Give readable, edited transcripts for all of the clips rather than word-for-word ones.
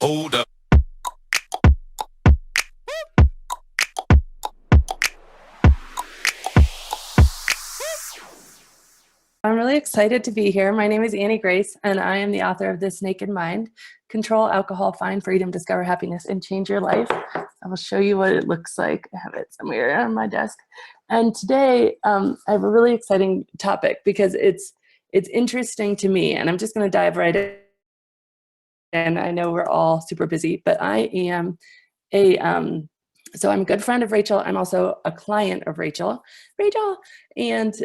Hold up. I'm really excited to be here. My name is Annie Grace, and I am the author of This Naked Mind: Control Alcohol, Find Freedom, Discover Happiness, and Change Your Life. I will show you what it looks like. I have it somewhere on my desk. And today, I have a really exciting topic because it's interesting to me, and I'm just going to dive right in. And I know we're all super busy, but I am so I'm a good friend of Rachel. I'm also a client of Rachel, and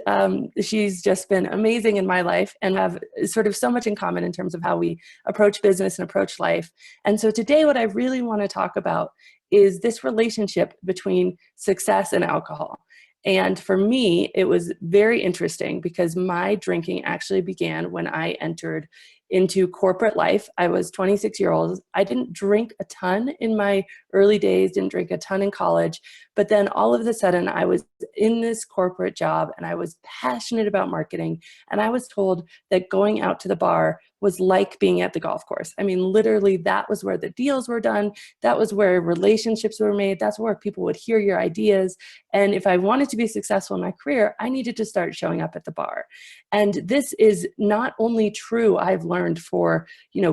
she's just been amazing in my life and have sort of so much in common in terms of how we approach business and approach life. And so today what I really want to talk about is this relationship between success and alcohol. And for me, it was very interesting because my drinking actually began when I entered into corporate life. I was 26 years old. I didn't drink a ton in my early days, didn't drink a ton in college, but then all of a sudden I was in this corporate job and I was passionate about marketing, and I was told that going out to the bar was like being at the golf course. I mean, literally that was where the deals were done. That was where relationships were made. That's where people would hear your ideas. And if I wanted to be successful in my career, I needed to start showing up at the bar. And this is not only true, I've learned, for,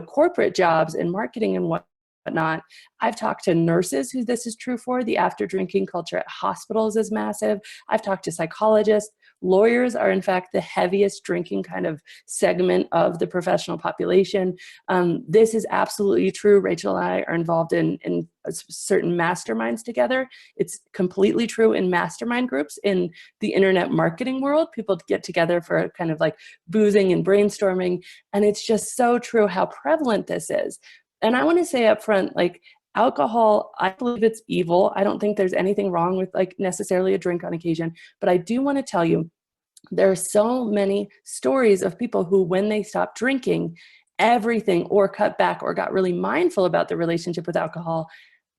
corporate jobs and marketing and whatnot. I've talked to nurses who this is true for. The after drinking culture at hospitals is massive. I've talked to psychologists. Lawyers are, in fact, the heaviest drinking kind of segment of the professional population. This is absolutely true. Rachel and I are involved in certain masterminds together. It's completely true in mastermind groups in the internet marketing world. People get together for kind of like boozing and brainstorming. And it's just so true how prevalent this is. And I want to say up front, like, alcohol, I believe it's evil. I don't think there's anything wrong with like necessarily a drink on occasion, but I do want to tell you there are so many stories of people who, when they stopped drinking, everything, or cut back, or got really mindful about their relationship with alcohol,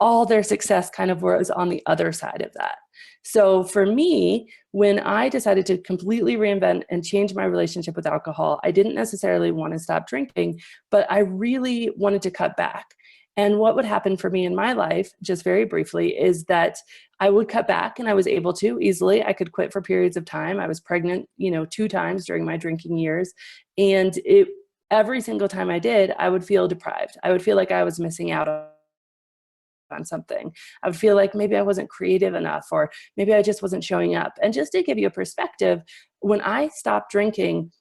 all their success kind of was on the other side of that. So for me, when I decided to completely reinvent and change my relationship with alcohol, I didn't necessarily want to stop drinking, but I really wanted to cut back. And what would happen for me in my life, just very briefly, is that I would cut back, and I was able to easily. I could quit for periods of time. I was pregnant, 2 times during my drinking years. And every single time I did, I would feel deprived. I would feel like I was missing out on something. I would feel like maybe I wasn't creative enough, or maybe I just wasn't showing up. And just to give you a perspective, when I stopped drinking,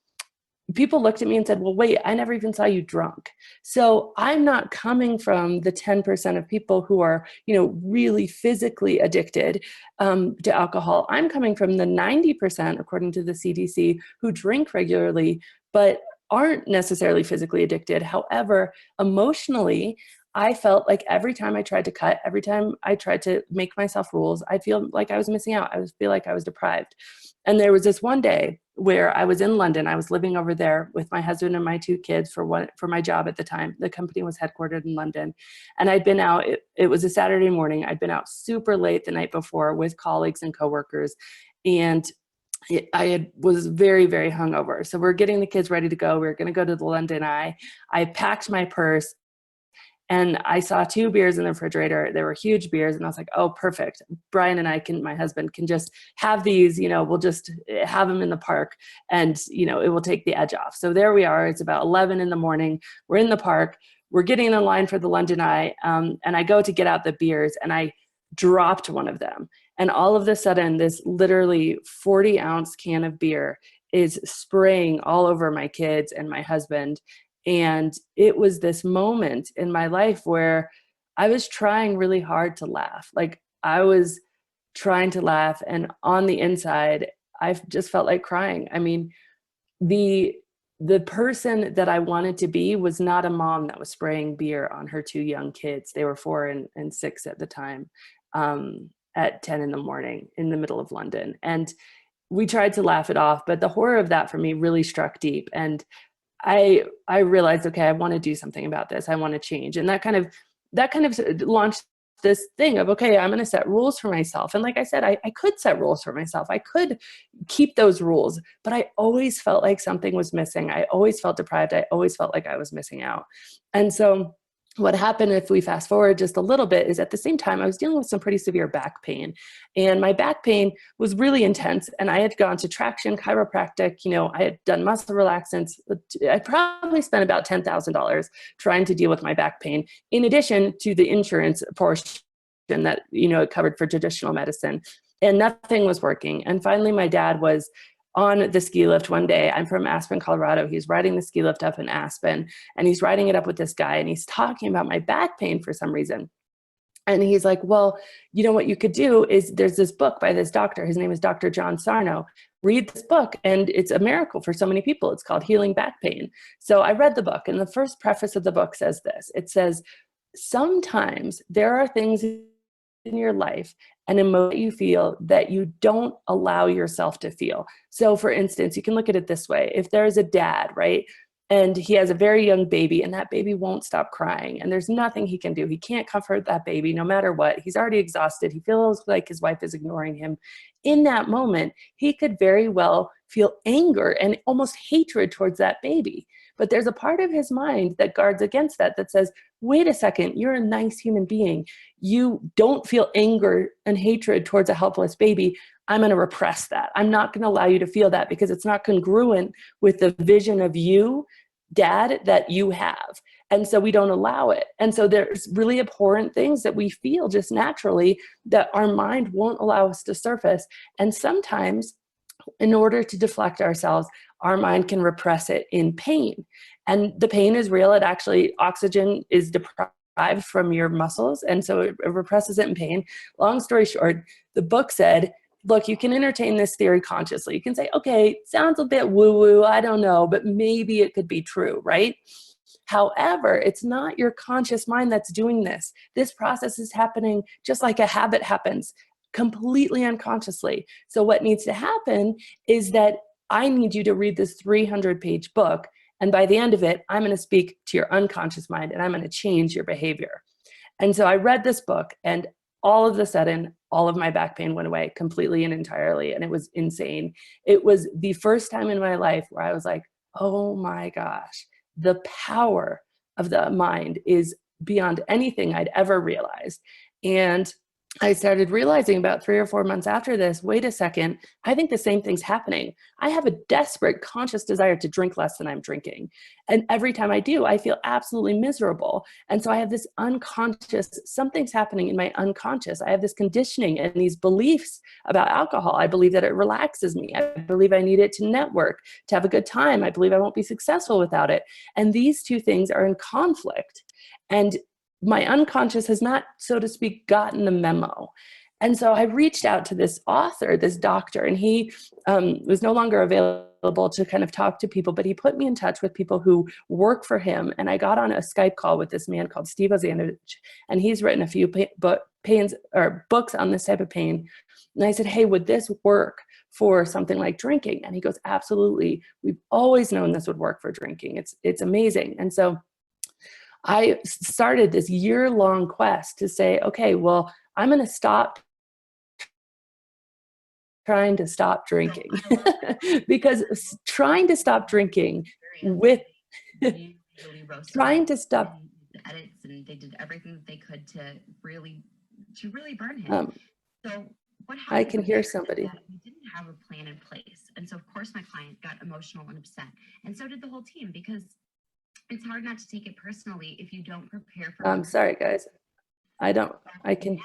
people looked at me and said, well, wait, I never even saw you drunk. So I'm not coming from the 10% of people who are, really physically addicted to alcohol. I'm coming from the 90%, according to the CDC, who drink regularly, but aren't necessarily physically addicted. However, emotionally, I felt like every time I tried to cut, every time I tried to make myself rules, I'd feel like I was missing out. I would feel like I was deprived. And there was this one day where I was in London. I was living over there with my husband and my 2 kids for my job at the time. The company was headquartered in London. And I'd been out, it was a Saturday morning. I'd been out super late the night before with colleagues and coworkers. And was very, very hungover. So we're getting the kids ready to go. We were going to go to the London Eye. I packed my purse, and I saw 2 beers in the refrigerator. They were huge beers. And I was like, oh, perfect. Brian and my husband can just have these, we'll just have them in the park, and, it will take the edge off. So there we are. It's about 11 in the morning. We're in the park. We're getting in line for the London Eye. And I go to get out the beers, and I dropped one of them. And all of a sudden, this literally 40-ounce can of beer is spraying all over my kids and my husband. And it was this moment in my life where I was trying really hard to laugh. Like, I was trying to laugh, and on the inside, I just felt like crying. I mean, the person that I wanted to be was not a mom that was spraying beer on her 2 young kids. They were 4 and 6 at the time, at 10 in the morning in the middle of London. And we tried to laugh it off, but the horror of that for me really struck deep. And I realized, okay, I want to do something about this. I want to change. And that kind of launched this thing of, okay, I'm going to set rules for myself. And like I said, I could set rules for myself. I could keep those rules, but I always felt like something was missing. I always felt deprived. I always felt like I was missing out. And so what happened, if we fast forward just a little bit, is at the same time I was dealing with some pretty severe back pain, and my back pain was really intense. And I had gone to traction, chiropractic, I had done muscle relaxants. I probably spent about $10,000 trying to deal with my back pain, in addition to the insurance portion that, it covered for traditional medicine, and nothing was working. And finally, my dad was on the ski lift one day. I'm from Aspen, Colorado. He's riding the ski lift up in Aspen, and he's riding it up with this guy, and he's talking about my back pain for some reason. And he's like, well, what you could do is, there's this book by this doctor. His name is Dr. John Sarno. Read this book, and it's a miracle for so many people. It's called Healing Back Pain. So I read the book, and the first preface of the book says this. It says, sometimes there are things in your life and emotion you feel that you don't allow yourself to feel. So for instance, you can look at it this way. If there's a dad, right, and he has a very young baby, and that baby won't stop crying, and there's nothing he can do. He can't comfort that baby no matter what. He's already exhausted. He feels like his wife is ignoring him. In that moment, he could very well feel anger and almost hatred towards that baby. But there's a part of his mind that guards against that, that says, wait a second, you're a nice human being. You don't feel anger and hatred towards a helpless baby. I'm going to repress that. I'm not going to allow you to feel that, because it's not congruent with the vision of you, Dad, that you have. And so we don't allow it. And so there's really abhorrent things that we feel just naturally that our mind won't allow us to surface. And sometimes, in order to deflect ourselves, our mind can repress it in pain. And the pain is real. It actually, oxygen is deprived from your muscles, and so it represses it in pain. Long story short, the book said, look, you can entertain this theory consciously. You can say, okay, sounds a bit woo-woo, I don't know, but maybe it could be true, right? However, it's not your conscious mind that's doing this. This process is happening just like a habit happens, completely unconsciously. So what needs to happen is that I need you to read this 300-page book, and by the end of it, I'm going to speak to your unconscious mind, and I'm going to change your behavior. And so I read this book, and all of a sudden, all of my back pain went away completely and entirely, and it was insane. It was the first time in my life where I was like, oh my gosh, the power of the mind is beyond anything I'd ever realized. And I started realizing about 3 or 4 months after this, wait a second, I think the same thing's happening. I have a desperate conscious desire to drink less than I'm drinking. And every time I do, I feel absolutely miserable. And so I have this unconscious, something's happening in my unconscious. I have this conditioning and these beliefs about alcohol. I believe that it relaxes me. I believe I need it to network, to have a good time. I believe I won't be successful without it. And these two things are in conflict. And my unconscious has not, so to speak, gotten the memo. And so I reached out to this author, this doctor, and he was no longer available to kind of talk to people, but he put me in touch with people who work for him. And I got on a Skype call with this man called Steve Ozanich, and he's written a few books on this type of pain. And I said, hey, would this work for something like drinking? And he goes, absolutely. We've always known this would work for drinking. It's amazing. And so I started this year-long quest to say, okay, well, I'm going to stop trying to stop drinking because trying to stop drinking with trying to stop edits, and they did everything that they could to really burn him. So what happened? I can hear somebody. We didn't have a plan in place, and so of course my client got emotional and upset, and so did the whole team, because it's hard not to take it personally if you don't prepare for. I'm sorry, guys. I can. Now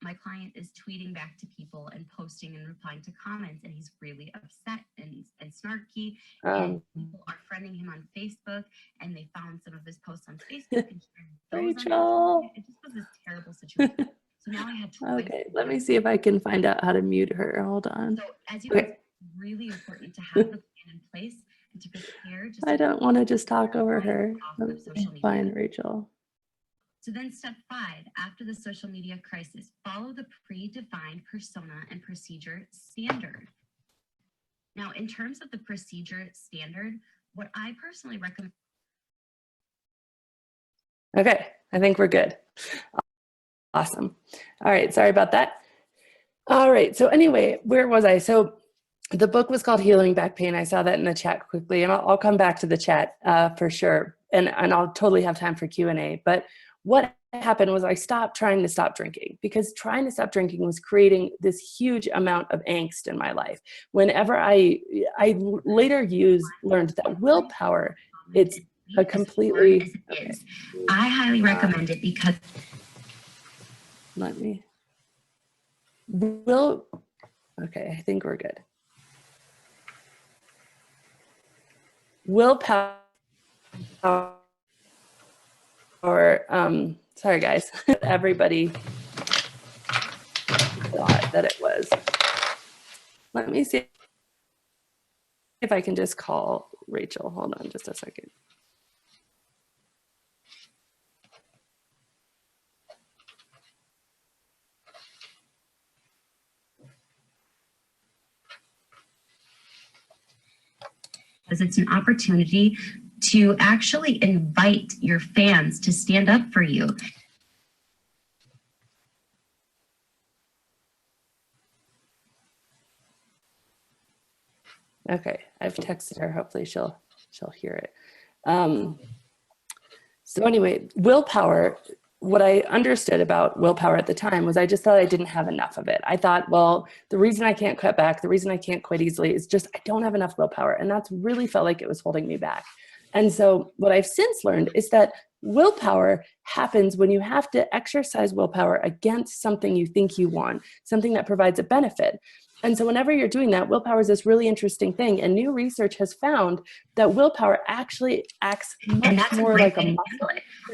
my client is tweeting back to people and posting and replying to comments, and he's really upset and snarky. And people are friending him on Facebook, and they found some of his posts on Facebook and shared those. Rachel. It just was this terrible situation. So now I had twice. Okay, let me see if I can find out how to mute her. Hold on. So as you know, it's really important to have the plan in place. To prepare, I don't want to just talk over her. Fine, Rachel. So then step 5, after the social media crisis, follow the predefined persona and procedure standard. Now, in terms of the procedure standard, what I personally recommend. Okay, I think we're good. Awesome. All right, sorry about that. All right, so anyway, where was I? So the book was called Healing Back Pain. I saw that in the chat quickly, and I'll come back to the chat for sure. and I'll totally have time for Q&A, but what happened was I stopped trying to stop drinking, because trying to stop drinking was creating this huge amount of angst in my life. Whenever I later learned that willpower, it's a completely, okay. I highly recommend it because okay, I think we're good. Willpower, sorry guys, everybody thought that it was. Let me see if I can just call Rachel. Hold on just a second. Because it's an opportunity to actually invite your fans to stand up for you. Okay, I've texted her. Hopefully she'll hear it. So anyway, willpower, what I understood about willpower at the time was I just thought I didn't have enough of it. I thought, well, the reason I can't cut back, the reason I can't quit easily is just I don't have enough willpower. And that's really felt like it was holding me back. And so what I've since learned is that willpower happens when you have to exercise willpower against something you think you want, something that provides a benefit. And so whenever you're doing that, willpower is this really interesting thing. And new research has found that willpower actually acts much more like a muscle.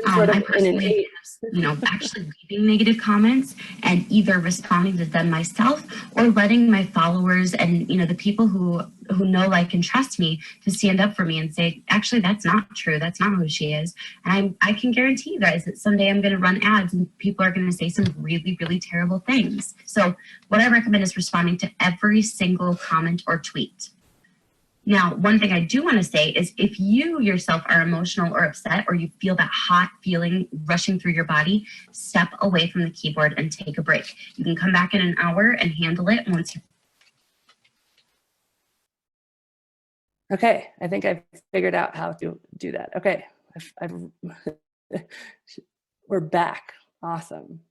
I personally, actually leaving negative comments and either responding to them myself or letting my followers and, the people who know, like, and trust me to stand up for me and say, actually, that's not true. That's not who she is. And I can guarantee you guys that someday I'm going to run ads and people are going to say some really, really terrible things. So what I recommend is responding to every single comment or tweet. Now, one thing I do want to say is if you yourself are emotional or upset, or you feel that hot feeling rushing through your body, step away from the keyboard and take a break. You can come back in an hour and handle it once you. Okay, I think I've figured out how to do that. Okay, we're back. Awesome.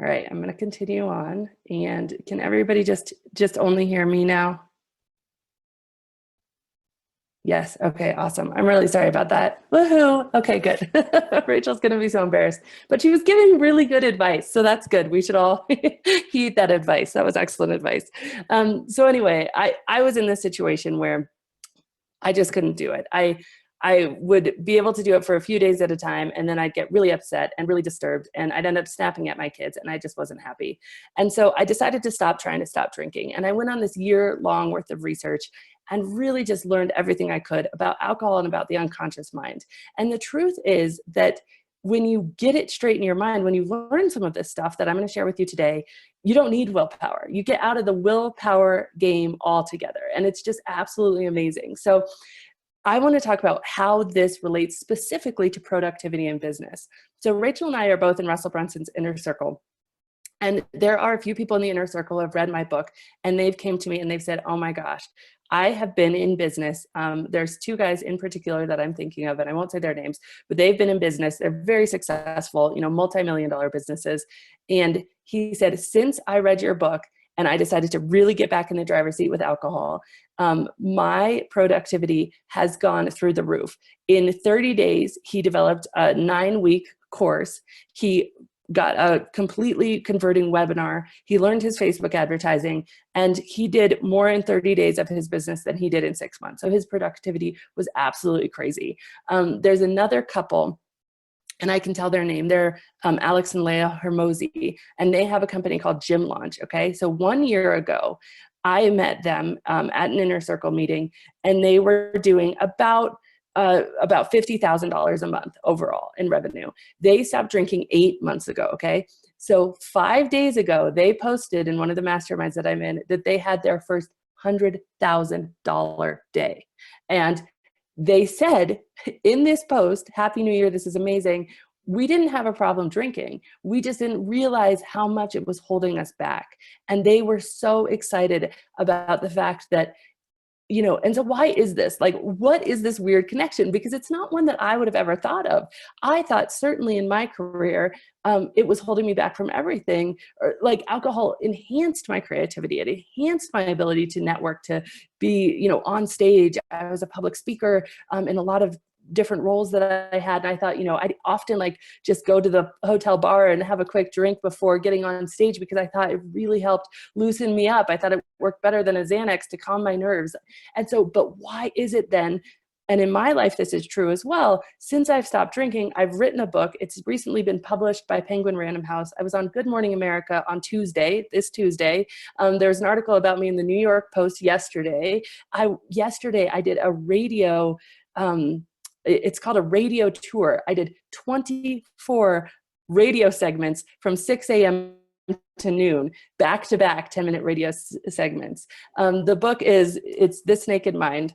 All right, I'm going to continue on. And can everybody just only hear me now? Yes. Okay. Awesome. I'm really sorry about that. Woohoo. Okay, good. Rachel's going to be so embarrassed, but she was giving really good advice. So that's good. We should all heed that advice. That was excellent advice. So anyway, I was in this situation where I just couldn't do it. I would be able to do it for a few days at a time, and then I'd get really upset and really disturbed, and I'd end up snapping at my kids, and I just wasn't happy. And so I decided to stop trying to stop drinking. And I went on this year-long worth of research and really just learned everything I could about alcohol and about the unconscious mind. And the truth is that when you get it straight in your mind, when you learn some of this stuff that I'm going to share with you today, you don't need willpower. You get out of the willpower game altogether. And it's just absolutely amazing. So I want to talk about how this relates specifically to productivity in business. So Rachel and I are both in Russell Brunson's inner circle. And there are a few people in the inner circle who have read my book, and they've came to me and they've said, oh my gosh, I have been in business. There's two guys in particular that I'm thinking of, and I won't say their names, but they've been in business. They're very successful, multi-million-dollar businesses. And he said, since I read your book and I decided to really get back in the driver's seat with alcohol, my productivity has gone through the roof. In 30 days, he developed a 9-week course. He got a completely converting webinar. He learned his Facebook advertising, and he did more in 30 days of his business than he did in 6 months. So his productivity was absolutely crazy. There's another couple, and I can tell their name. They're Alex and Leia Hermozy, and they have a company called Gym Launch. Okay, so 1 year ago, I met them at an inner circle meeting, and they were doing about $50,000 a month overall in revenue. They stopped drinking 8 months ago. Okay, so 5 days ago, they posted in one of the masterminds that I'm in that they had their first $100,000 day, and they said in this post, Happy New Year, this is amazing. We didn't have a problem drinking. We just didn't realize how much it was holding us back. And they were so excited about the fact that, and so why is this? Like, what is this weird connection? Because it's not one that I would have ever thought of. I thought certainly in my career, it was holding me back from everything. Or like alcohol enhanced my creativity. It enhanced my ability to network, to be, on stage. I was a public speaker in a lot of different roles that I had. And I thought, I'd often like just go to the hotel bar and have a quick drink before getting on stage, because I thought it really helped loosen me up. I thought it worked better than a Xanax to calm my nerves. And so, but why is it then? And in my life, this is true as well. Since I've stopped drinking, I've written a book. It's recently been published by Penguin Random House. I was on Good Morning America on this Tuesday. There's an article about me in the New York Post yesterday. Yesterday I did a radio, it's called a radio tour. I did 24 radio segments from 6 a.m. to noon, back to back 10-minute radio segments. The book it's This Naked Mind.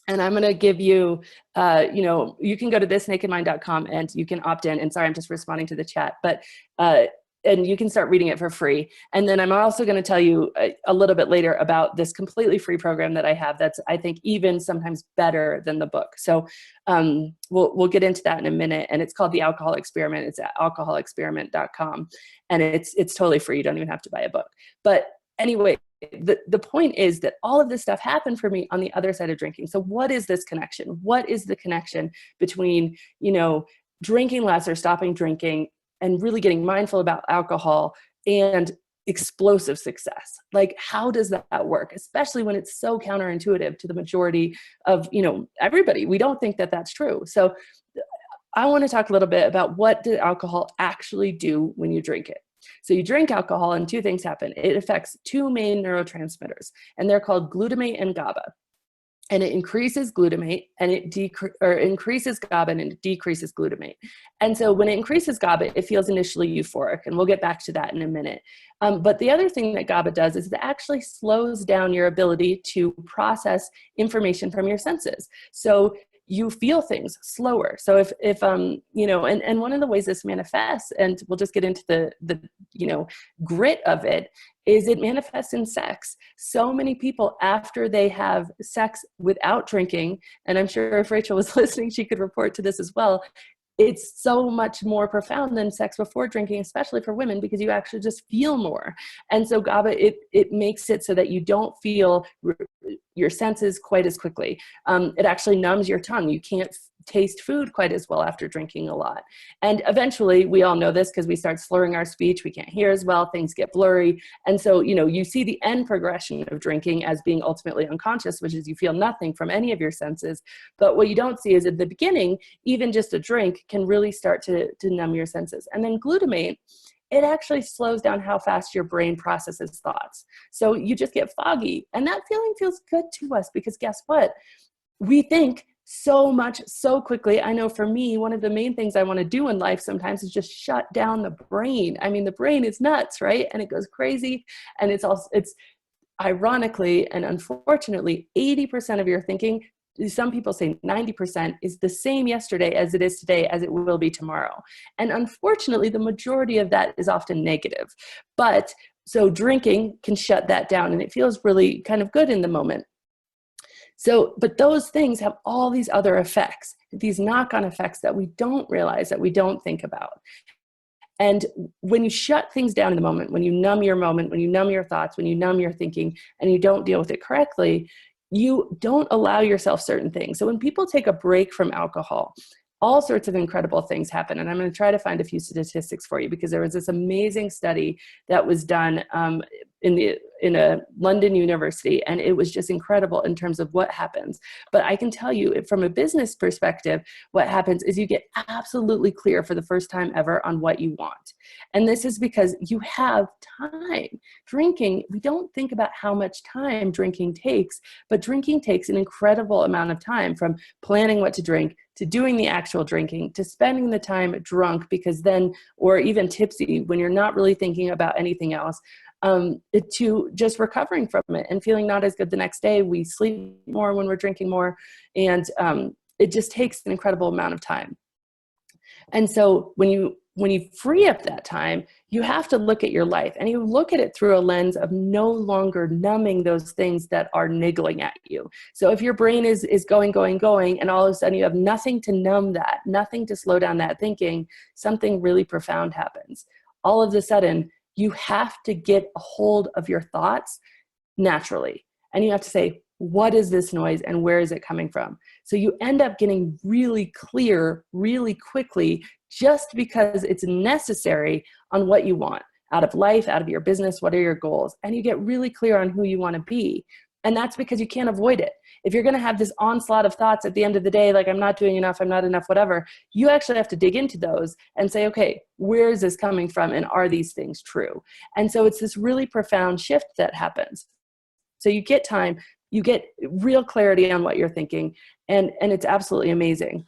And I'm going to give you, you can go to thisnakedmind.com and you can opt in. And sorry, I'm just responding to the chat, but, and you can start reading it for free. And then I'm also going to tell you a little bit later about this completely free program that I have that's, I think, even sometimes better than the book. So we'll get into that in a minute. And it's called The Alcohol Experiment. It's at alcoholexperiment.com. And it's totally free. You don't even have to buy a book. But anyway, the point is that all of this stuff happened for me on the other side of drinking. So what is this connection? What is the connection between, drinking less or stopping drinking and really getting mindful about alcohol and explosive success? Like, how does that work? Especially when it's so counterintuitive to the majority of, everybody. We don't think that that's true. So I want to talk a little bit about what did alcohol actually do when you drink it. So you drink alcohol and two things happen. It affects two main neurotransmitters, and they're called glutamate and GABA. And it increases glutamate and it increases GABA and it decreases glutamate. And so when it increases GABA, it feels initially euphoric, and we'll get back to that in a minute. But the other thing that GABA does is it actually slows down your ability to process information from your senses. So you feel things slower. So if and one of the ways this manifests, and we'll just get into the grit of it, is it manifests in sex. So many people, after they have sex without drinking, and I'm sure if Rachel was listening, she could report to this as well, it's so much more profound than sex before drinking, especially for women, because you actually just feel more. And so GABA, it makes it so that you don't feel your senses quite as quickly. It actually numbs your tongue. You can't taste food quite as well after drinking a lot. And eventually, we all know this because we start slurring our speech, we can't hear as well, things get blurry. And so, you see the end progression of drinking as being ultimately unconscious, which is you feel nothing from any of your senses. But what you don't see is at the beginning, even just a drink can really start to numb your senses. And then glutamate, it actually slows down how fast your brain processes thoughts. So you just get foggy. And that feeling feels good to us because guess what? We think so much, so quickly. I know for me, one of the main things I want to do in life sometimes is just shut down the brain. I mean, the brain is nuts, right? And it goes crazy. And it's ironically and unfortunately, 80% of your thinking, some people say 90%, is the same yesterday as it is today, as it will be tomorrow. And unfortunately, the majority of that is often negative. But so drinking can shut that down, and it feels really kind of good in the moment. So, but those things have all these other effects, these knock-on effects that we don't realize, that we don't think about. And when you shut things down in the moment, when you numb your moment, when you numb your thoughts, when you numb your thinking, and you don't deal with it correctly, you don't allow yourself certain things. So when people take a break from alcohol, all sorts of incredible things happen. And I'm going to try to find a few statistics for you, because there was this amazing study that was done in a London university, and it was just incredible in terms of what happens. But I can tell you from a business perspective, what happens is you get absolutely clear for the first time ever on what you want. And this is because you have time. Drinking, we don't think about how much time drinking takes, but drinking takes an incredible amount of time, from planning what to drink, to doing the actual drinking, to spending the time drunk, because then, or even tipsy when you're not really thinking about anything else, to just recovering from it and feeling not as good the next day. We sleep more when we're drinking more, and it just takes an incredible amount of time. And so when when you free up that time, you have to look at your life, and you look at it through a lens of no longer numbing those things that are niggling at you. So if your brain is going, and all of a sudden you have nothing to numb that, nothing to slow down that thinking, something really profound happens. All of a sudden, you have to get a hold of your thoughts naturally. And you have to say, what is this noise and where is it coming from? So you end up getting really clear really quickly, just because it's necessary on what you want out of life, out of your business, what are your goals? And you get really clear on who you want to be. And that's because you can't avoid it. If you're going to have this onslaught of thoughts at the end of the day, like I'm not doing enough, I'm not enough, whatever, you actually have to dig into those and say, okay, where is this coming from? And are these things true? And so it's this really profound shift that happens. So you get time, you get real clarity on what you're thinking, and it's absolutely amazing.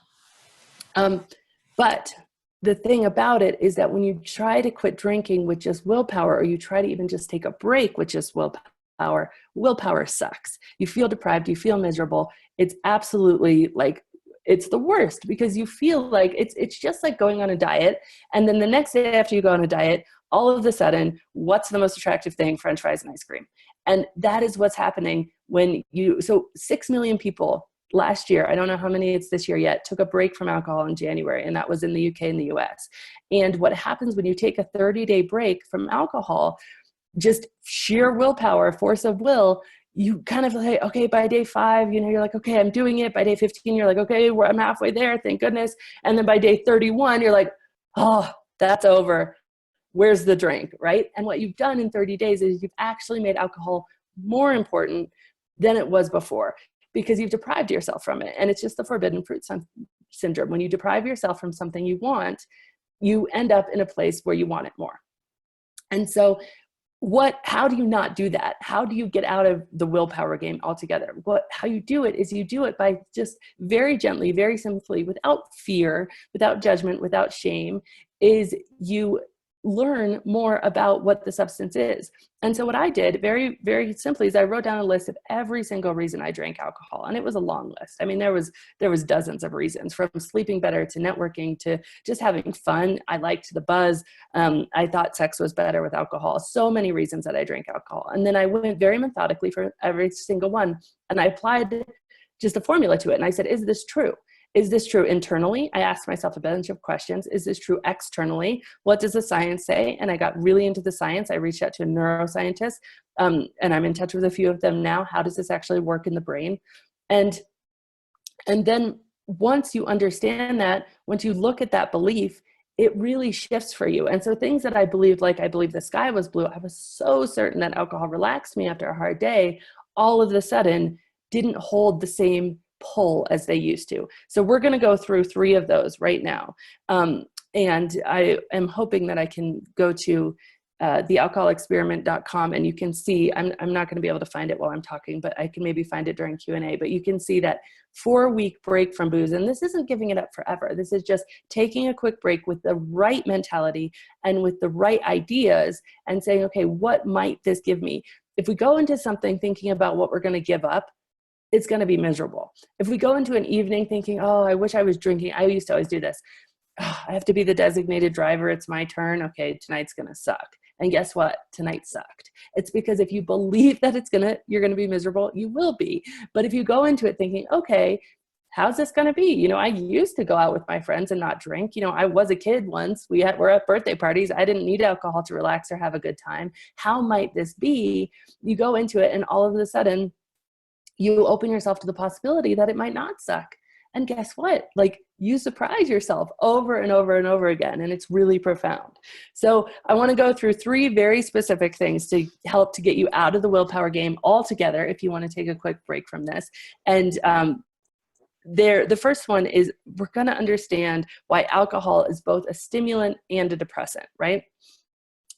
But the thing about it is that when you try to quit drinking with just willpower, or you try to even just take a break with just willpower sucks. You feel deprived, you feel miserable. It's absolutely like, it's the worst, because you feel like it's just like going on a diet. And then the next day after you go on a diet, all of a sudden, what's the most attractive thing? French fries and ice cream. And that is what's happening so 6 million people last year, I don't know how many it's this year yet, took a break from alcohol in January, and that was in the UK and the US. And what happens when you take a 30-day break from alcohol, just sheer willpower, force of will, you kind of like, okay, by day 5, you're like, okay, I'm doing it. By day 15, you're like, okay, I'm halfway there, thank goodness. And then by day 31, you're like, oh, that's over. Where's the drink, right? And what you've done in 30 days is you've actually made alcohol more important than it was before, because you've deprived yourself from it. And it's just the forbidden fruit syndrome. When you deprive yourself from something you want, you end up in a place where you want it more. And so how do you not do that? How do you get out of the willpower game altogether? How you do it is you do it by just very gently, very simply, without fear, without judgment, without shame, is you learn more about what the substance is. And so what I did very, very simply is I wrote down a list of every single reason I drank alcohol. And it was a long list. I mean, there was dozens of reasons, from sleeping better to networking to just having fun. I liked the buzz. I thought sex was better with alcohol. So many reasons that I drank alcohol. And then I went very methodically for every single one. And I applied just a formula to it. And I said, is this true? Is this true internally? I asked myself a bunch of questions. Is this true externally? What does the science say? And I got really into the science. I reached out to a neuroscientist, and I'm in touch with a few of them now. How does this actually work in the brain? And then once you understand that, once you look at that belief, it really shifts for you. And so things that I believed, like I believed the sky was blue, I was so certain that alcohol relaxed me after a hard day, all of a sudden didn't hold the same pull as they used to. So we're going to go through 3 of those right now. And I am hoping that I can go to thealcoholexperiment.com, and you can see, I'm not going to be able to find it while I'm talking, but I can maybe find it during Q&A, but you can see that 4-week break from booze. And this isn't giving it up forever. This is just taking a quick break with the right mentality and with the right ideas and saying, okay, what might this give me? If we go into something thinking about what we're going to give up, it's going to be miserable. If we go into an evening thinking, oh, I wish I was drinking. I used to always do this. Oh, I have to be the designated driver. It's my turn. Okay, tonight's going to suck. And guess what? Tonight sucked. It's because if you believe that you're going to be miserable, you will be. But if you go into it thinking, okay, how's this going to be? I used to go out with my friends and not drink. I was a kid once. We're at birthday parties. I didn't need alcohol to relax or have a good time. How might this be? You go into it, and all of a sudden, you open yourself to the possibility that it might not suck. And guess what? You surprise yourself over and over and over again. And it's really profound. So I want to go through 3 very specific things to help to get you out of the willpower game altogether if you want to take a quick break from this. And the first one is, we're going to understand why alcohol is both a stimulant and a depressant, right?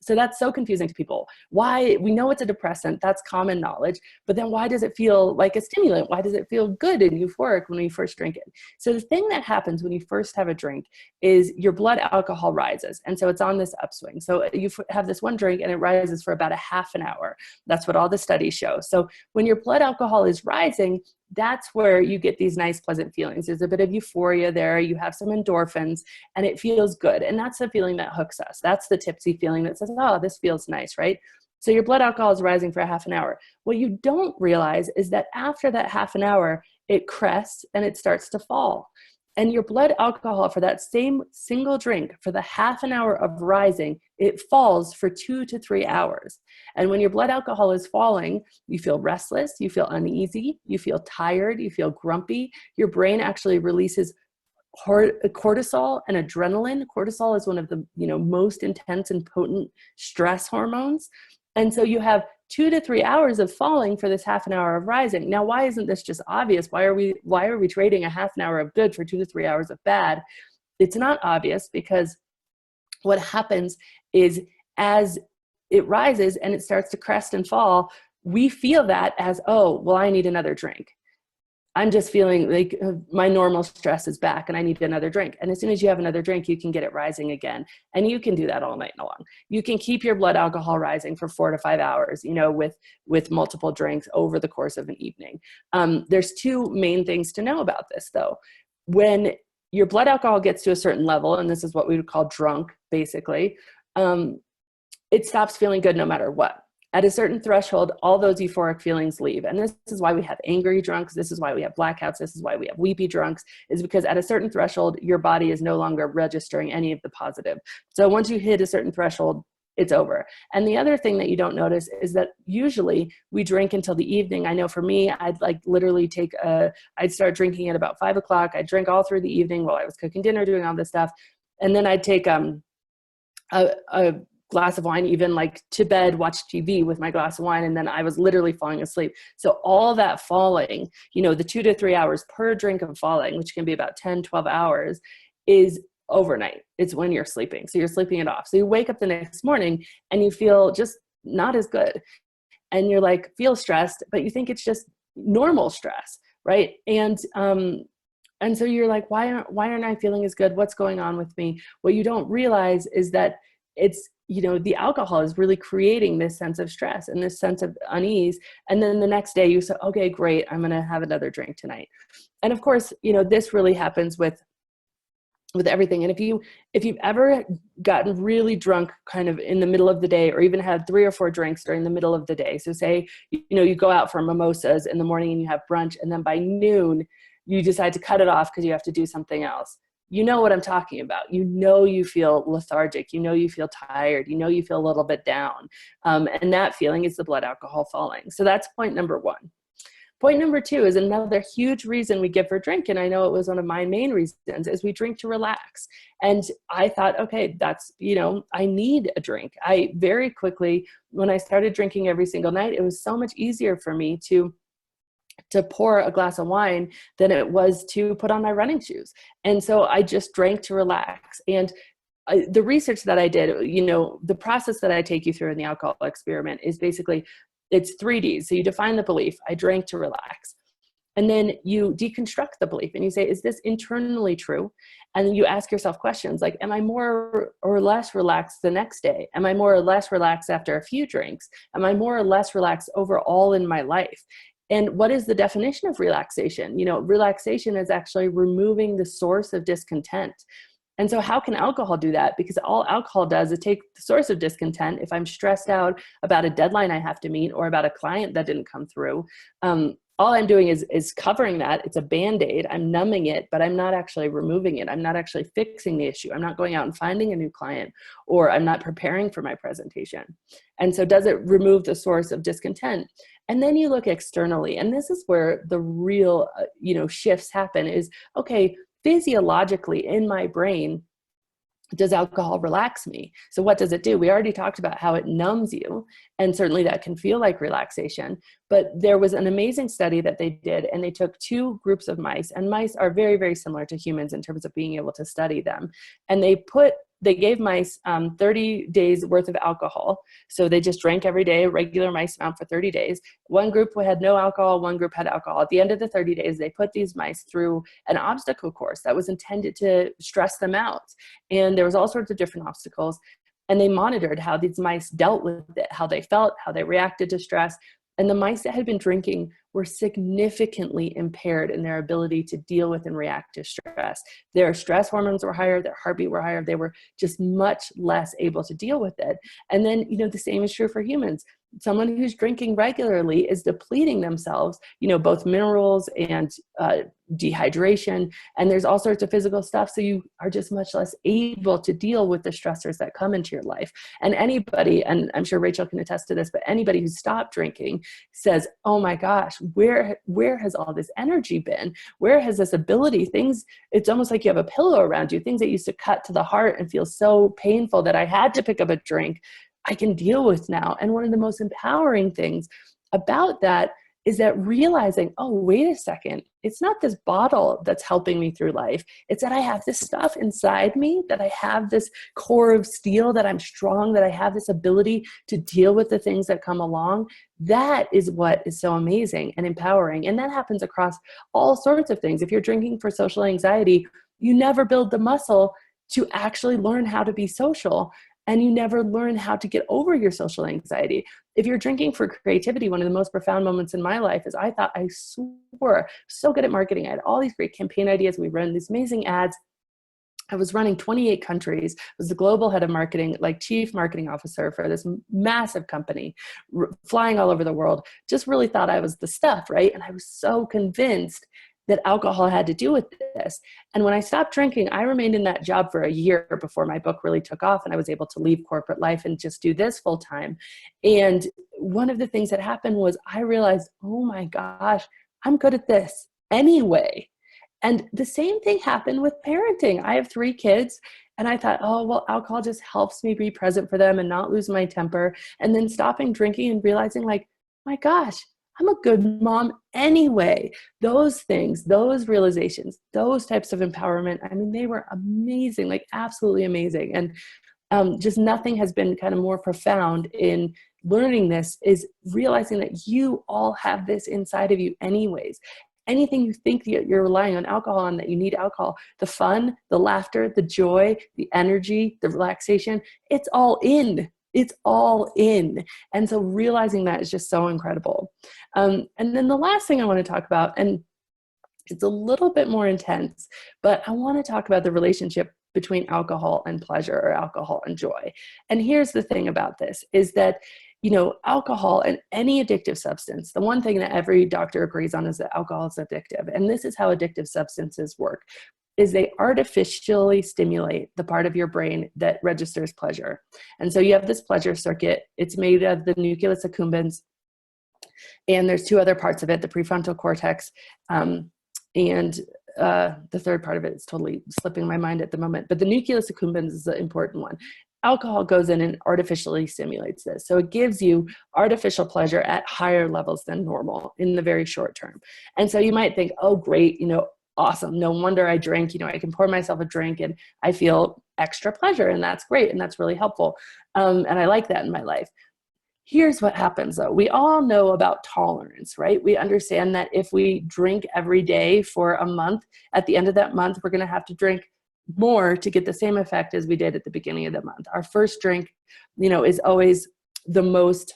So that's so confusing to people. Why? We know it's a depressant, that's common knowledge, but then why does it feel like a stimulant? Why does it feel good and euphoric when we first drink it? So the thing that happens when you first have a drink is your blood alcohol rises. And so it's on this upswing. So you have this one drink and it rises for about a half an hour. That's what all the studies show. So when your blood alcohol is rising, that's where you get these nice, pleasant feelings. There's a bit of euphoria there. You have some endorphins and it feels good. And that's the feeling that hooks us. That's the tipsy feeling that says, oh, this feels nice, right? So your blood alcohol is rising for a half an hour. What you don't realize is that after that half an hour, it crests and it starts to fall. And your blood alcohol for that same single drink, for the half an hour of rising, it falls for 2 to 3 hours. And when your blood alcohol is falling, you feel restless, you feel uneasy, you feel tired, you feel grumpy. Your brain actually releases cortisol and adrenaline. Cortisol is one of the most intense and potent stress hormones. And so you have 2 to 3 hours of falling for this half an hour of rising. Now, why isn't this just obvious? Why are we trading a half an hour of good for 2 to 3 hours of bad? It's not obvious because what happens is as it rises and it starts to crest and fall, we feel that as, oh, well, I need another drink. I'm just feeling like my normal stress is back and I need another drink. And as soon as you have another drink, you can get it rising again. And you can do that all night long. You can keep your blood alcohol rising for 4 to 5 hours, with multiple drinks over the course of an evening. There's 2 main things to know about this though. When your blood alcohol gets to a certain level, and this is what we would call drunk, basically, it stops feeling good no matter what. At a certain threshold, all those euphoric feelings leave. And this is why we have angry drunks. This is why we have blackouts. This is why we have weepy drunks, is because at a certain threshold, your body is no longer registering any of the positive. So once you hit a certain threshold, it's over. And the other thing that you don't notice is that usually we drink until the evening. I know for me, I'd literally I'd start drinking at about 5 o'clock. I'd drink all through the evening while I was cooking dinner, doing all this stuff. And then I'd take a glass of wine, even to bed, watch TV with my glass of wine, and then I was literally falling asleep. So all that falling, the 2 to 3 hours per drink of falling, which can be about 10, 12 hours, is overnight. It's when you're sleeping. So you're sleeping it off. So you wake up the next morning and you feel just not as good. And you're feel stressed, but you think it's just normal stress, right? And so you're like, why aren't I feeling as good? What's going on with me? What you don't realize is that it's, the alcohol is really creating this sense of stress and this sense of unease. And then the next day you say, okay, great, I'm going to have another drink tonight. And of course, this really happens with everything. And if you've ever gotten really drunk kind of in the middle of the day, or even had 3 or 4 drinks during the middle of the day. So say, you go out for mimosas in the morning and you have brunch, and then by noon you decide to cut it off because you have to do something else. You know what I'm talking about. You feel lethargic. You feel tired. You feel a little bit down. And that feeling is the blood alcohol falling. So that's point number 1. Point number 2 is another huge reason we give for drink. And I know it was one of my main reasons, is we drink to relax. And I thought, okay, that's, I need a drink. I very quickly, when I started drinking every single night, it was so much easier for me to pour a glass of wine than it was to put on my running shoes. And so I just drank to relax. And the research that I did, the process that I take you through in the alcohol experiment is basically, it's 3 Ds. So you define the belief, I drank to relax. And then you deconstruct the belief and you say, is this internally true? And then you ask yourself questions like, am I more or less relaxed the next day? Am I more or less relaxed after a few drinks? Am I more or less relaxed overall in my life? And what is the definition of relaxation? Relaxation is actually removing the source of discontent. And so how can alcohol do that? Because all alcohol does is take the source of discontent. If I'm stressed out about a deadline I have to meet or about a client that didn't come through, all I'm doing is covering that. It's a Band-Aid. I'm numbing it, but I'm not actually removing it. I'm not actually fixing the issue. I'm not going out and finding a new client, or I'm not preparing for my presentation. And so does it remove the source of discontent? And then you look externally, and this is where the real, shifts happen is, okay, physiologically in my brain, does alcohol relax me? So what does it do? We already talked about how it numbs you, and certainly that can feel like relaxation. But there was an amazing study that they did, and they took 2 groups of mice, and mice are very, very similar to humans in terms of being able to study them. And they gave mice 30 days worth of alcohol. So they just drank every day, a regular mice amount for 30 days. One group had no alcohol, one group had alcohol. At the end of the 30 days, they put these mice through an obstacle course that was intended to stress them out. And there was all sorts of different obstacles. And they monitored how these mice dealt with it, how they felt, how they reacted to stress. And the mice that had been drinking were significantly impaired in their ability to deal with and react to stress. Their stress hormones were higher, their heartbeat were higher, they were just much less able to deal with it. And then, the same is true for humans. Someone who's drinking regularly is depleting themselves, both minerals and dehydration, and there's all sorts of physical stuff. So you are just much less able to deal with the stressors that come into your life. And anybody, and I'm sure Rachel can attest to this, but anybody who stopped drinking says, oh my gosh, where has all this energy been? Where has this ability? It's almost like you have a pillow around you. Things that used to cut to the heart and feel so painful that I had to pick up a drink, I can deal with now. And one of the most empowering things about that is that realizing, oh, wait a second, it's not this bottle that's helping me through life. It's that I have this stuff inside me, that I have this core of steel, that I'm strong, that I have this ability to deal with the things that come along. That is what is so amazing and empowering. And that happens across all sorts of things. If you're drinking for social anxiety, you never build the muscle to actually learn how to be social. And you never learn how to get over your social anxiety. If you're drinking for creativity, one of the most profound moments in my life is I thought I swore so good at marketing. I had all these great campaign ideas. We ran these amazing ads. I was running 28 countries, was the global head of marketing, like chief marketing officer for this massive company, flying all over the world. Just really thought I was the stuff, right? And I was so convinced that alcohol had to do with this. And when I stopped drinking, I remained in that job for a year before my book really took off and I was able to leave corporate life and just do this full time. And one of the things that happened was I realized, oh my gosh, I'm good at this anyway. And the same thing happened with parenting. I have 3 kids and I thought, oh, well, alcohol just helps me be present for them and not lose my temper. And then stopping drinking and realizing like, my gosh, I'm a good mom anyway. Those things, those realizations, those types of empowerment, I mean, they were amazing, like absolutely amazing. And just nothing has been kind of more profound in learning this is realizing that you all have this inside of you anyways. Anything you think that you're relying on alcohol on, that you need alcohol, the fun, the laughter, the joy, the energy, the relaxation, it's all in. It's all in. And so realizing that is just so incredible. And then the last thing I want to talk about, and it's a little bit more intense, but I want to talk about the relationship between alcohol and pleasure, or alcohol and joy. And here's the thing about this is that, alcohol and any addictive substance, the one thing that every doctor agrees on is that alcohol is addictive. And this is how addictive substances work. Is they artificially stimulate the part of your brain that registers pleasure. And so you have this pleasure circuit. It's made of the nucleus accumbens. And there's 2 other parts of it, the prefrontal cortex. And the third part of it is totally slipping my mind at the moment. But the nucleus accumbens is the important one. Alcohol goes in and artificially stimulates this. So it gives you artificial pleasure at higher levels than normal in the very short term. And so you might think, oh, great, awesome. No wonder I drink. I can pour myself a drink and I feel extra pleasure, and that's great. And that's really helpful. And I like that in my life. Here's what happens though. We all know about tolerance, right? We understand that if we drink every day for a month, at the end of that month, we're going to have to drink more to get the same effect as we did at the beginning of the month. Our first drink, is always the most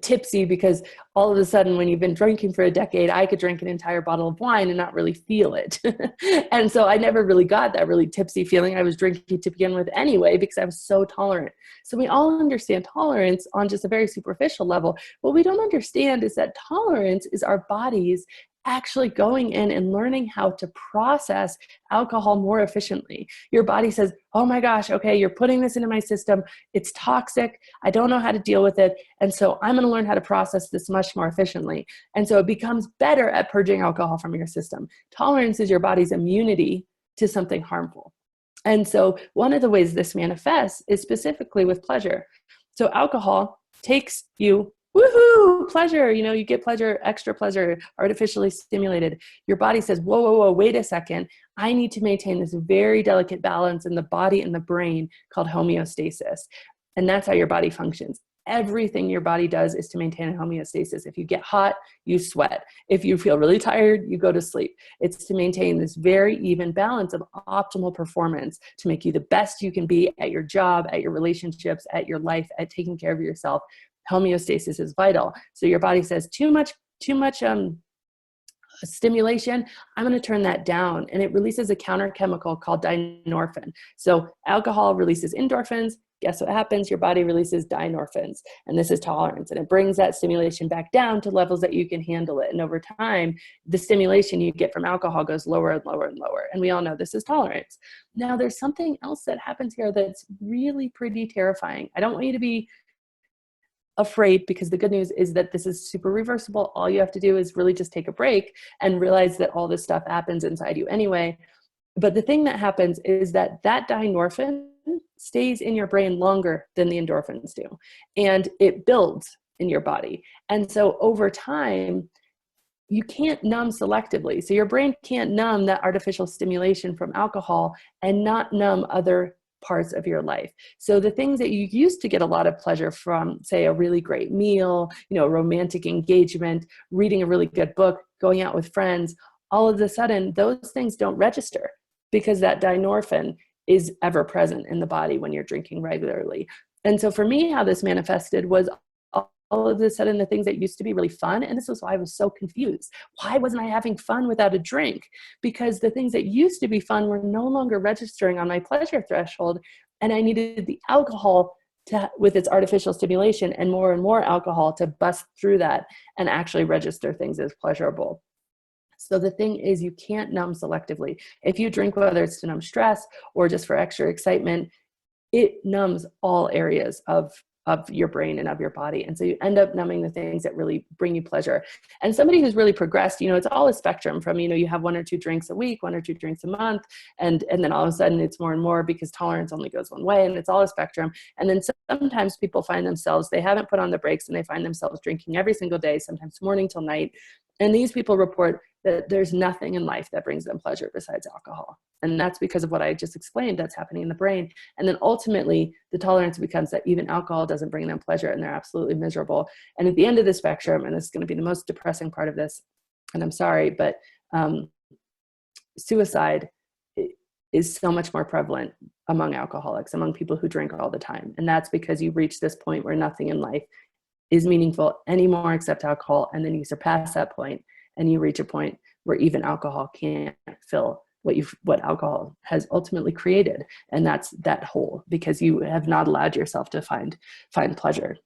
tipsy, because all of a sudden when you've been drinking for a decade, I could drink an entire bottle of wine and not really feel it. And so I never really got that really tipsy feeling. I was drinking to begin with anyway, because I was so tolerant. So we all understand tolerance on just a very superficial level. What we don't understand is that tolerance is our bodies actually going in and learning how to process alcohol more efficiently. Your body says, oh my gosh, okay, you're putting this into my system. It's toxic. I don't know how to deal with it. And so I'm going to learn how to process this much more efficiently. And so it becomes better at purging alcohol from your system. Tolerance is your body's immunity to something harmful. And so one of the ways this manifests is specifically with pleasure. So alcohol takes you woohoo, pleasure, you get pleasure, extra pleasure, artificially stimulated. Your body says, whoa, whoa, whoa, wait a second. I need to maintain this very delicate balance in the body and the brain called homeostasis. And that's how your body functions. Everything your body does is to maintain a homeostasis. If you get hot, you sweat. If you feel really tired, you go to sleep. It's to maintain this very even balance of optimal performance, to make you the best you can be at your job, at your relationships, at your life, at taking care of yourself. homeostasis is vital. So your body says too much stimulation, I'm going to turn that down. And it releases a counter chemical called dynorphin. So alcohol releases endorphins. Guess what happens? Your body releases dynorphins. And this is tolerance. And it brings that stimulation back down to levels that you can handle it. And over time, the stimulation you get from alcohol goes lower and lower and lower. And we all know this is tolerance. Now, there's something else that happens here that's really pretty terrifying. I don't want you to be afraid, because the good news is that this is super reversible. All you have to do is really just take a break and realize that all this stuff happens inside you anyway. But the thing that happens is that dynorphin stays in your brain longer than the endorphins do, and it builds in your body. And so over time, you can't numb selectively. So your brain can't numb that artificial stimulation from alcohol and not numb other parts of your life. So the things that you used to get a lot of pleasure from, say, a really great meal, romantic engagement, reading a really good book, going out with friends, all of a sudden those things don't register, because that dynorphin is ever present in the body when you're drinking regularly. And so for me, how this manifested was all of a sudden the things that used to be really fun, and this was why I was so confused. Why wasn't I having fun without a drink? Because the things that used to be fun were no longer registering on my pleasure threshold, and I needed the alcohol with its artificial stimulation and more alcohol to bust through that and actually register things as pleasurable. So the thing is, you can't numb selectively. If you drink, whether it's to numb stress or just for extra excitement, it numbs all areas of your brain and of your body. And so you end up numbing the things that really bring you pleasure. And somebody who's really progressed, it's all a spectrum from, you have 1 or 2 drinks a week, 1 or 2 drinks a month. And then all of a sudden it's more and more, because tolerance only goes one way, and it's all a spectrum. And then sometimes people find themselves, they haven't put on the brakes, and they find themselves drinking every single day, sometimes morning till night. And these people report that there's nothing in life that brings them pleasure besides alcohol. And that's because of what I just explained that's happening in the brain. And then ultimately, the tolerance becomes that even alcohol doesn't bring them pleasure, and they're absolutely miserable. And at the end of the spectrum, and this is going to be the most depressing part of this, and I'm sorry, but suicide is so much more prevalent among alcoholics, among people who drink all the time. And that's because you reach this point where nothing in life is meaningful anymore except alcohol. And then you surpass that point, and you reach a point where even alcohol can't fill what alcohol has ultimately created. And that's that hole, because you have not allowed yourself to find pleasure.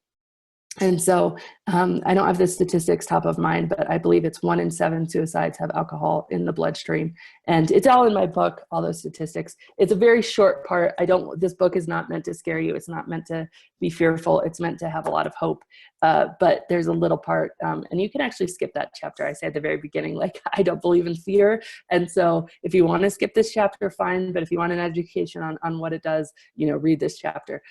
And so I don't have the statistics top of mind, but I believe it's 1 in 7 suicides have alcohol in the bloodstream. And it's all in my book, all those statistics. It's a very short part. This book is not meant to scare you. It's not meant to be fearful. It's meant to have a lot of hope. But there's a little part, and you can actually skip that chapter. I say at the very beginning, I don't believe in fear. And so if you want to skip this chapter, fine. But if you want an education on what it does, read this chapter.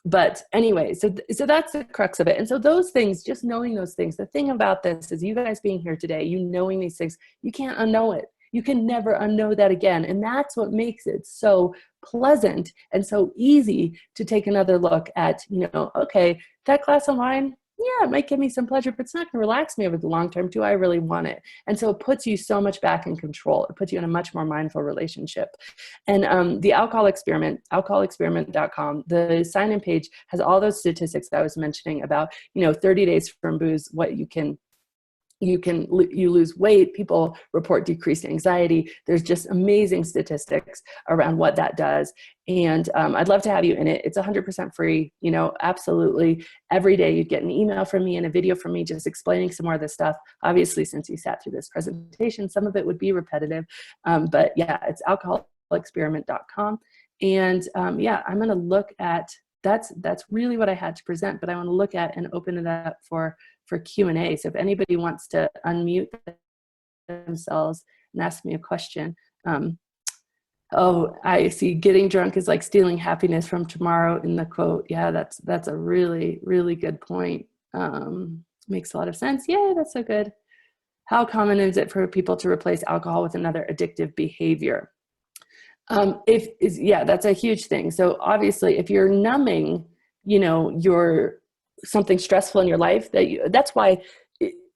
But anyway, so that's the crux of it. And so those things, just knowing those things, the thing about this is you guys being here today, knowing these things, you can't unknow it. You can never unknow that again. And that's what makes it so pleasant and so easy to take another look at, okay, that glass of wine, yeah, it might give me some pleasure, but it's not going to relax me over the long term. Do I really want it? And so it puts you so much back in control. It puts you in a much more mindful relationship. And the alcohol experiment, alcoholexperiment.com, the sign-in page has all those statistics that I was mentioning about, 30 days from booze, what you lose weight, people report decreased anxiety. There's just amazing statistics around what that does. And I'd love to have you in it. It's 100% free, absolutely. Every day you'd get an email from me and a video from me just explaining some more of this stuff. Obviously, since you sat through this presentation, some of it would be repetitive. But yeah, it's alcoholexperiment.com. And I'm going to look at, that's really what I had to present, but I want to look at and open it up for Q&A. So if anybody wants to unmute themselves and ask me a question. I see getting drunk is like stealing happiness from tomorrow in the quote. Yeah, that's a really, really good point. Makes a lot of sense. Yeah, that's so good. How common is it for people to replace alcohol with another addictive behavior? That's a huge thing. So obviously if you're numbing, your something stressful in your life, that's why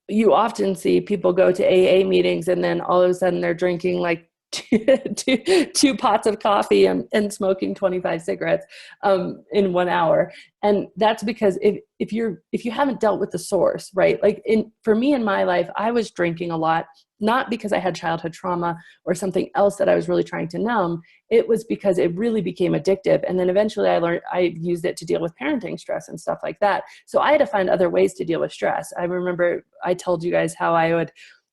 you often see people go to AA meetings and then all of a sudden they're drinking like two pots of coffee and smoking 25 cigarettes in 1 hour. And that's because if you haven't dealt with the source, right? Like for me in my life, I was drinking a lot, not because I had childhood trauma or something else that I was really trying to numb. It was because it really became addictive. And then eventually I used it to deal with parenting stress and stuff like that. So I had to find other ways to deal with stress. I remember I told you guys how I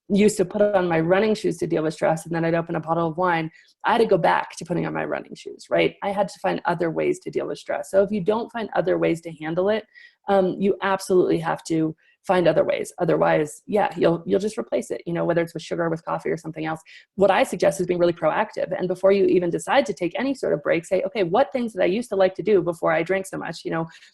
used to put on my running shoes to deal with stress, and then I'd open a bottle of wine. I had to go back to putting on my running shoes, right? I had to find other ways to deal with stress. So if you don't find other ways to handle it, you absolutely have to find other ways. Otherwise, yeah, you'll just replace it, whether it's with sugar, with coffee, or something else. What I suggest is being really proactive. And before you even decide to take any sort of break, say, okay, what things that I used to like to do before I drank so much,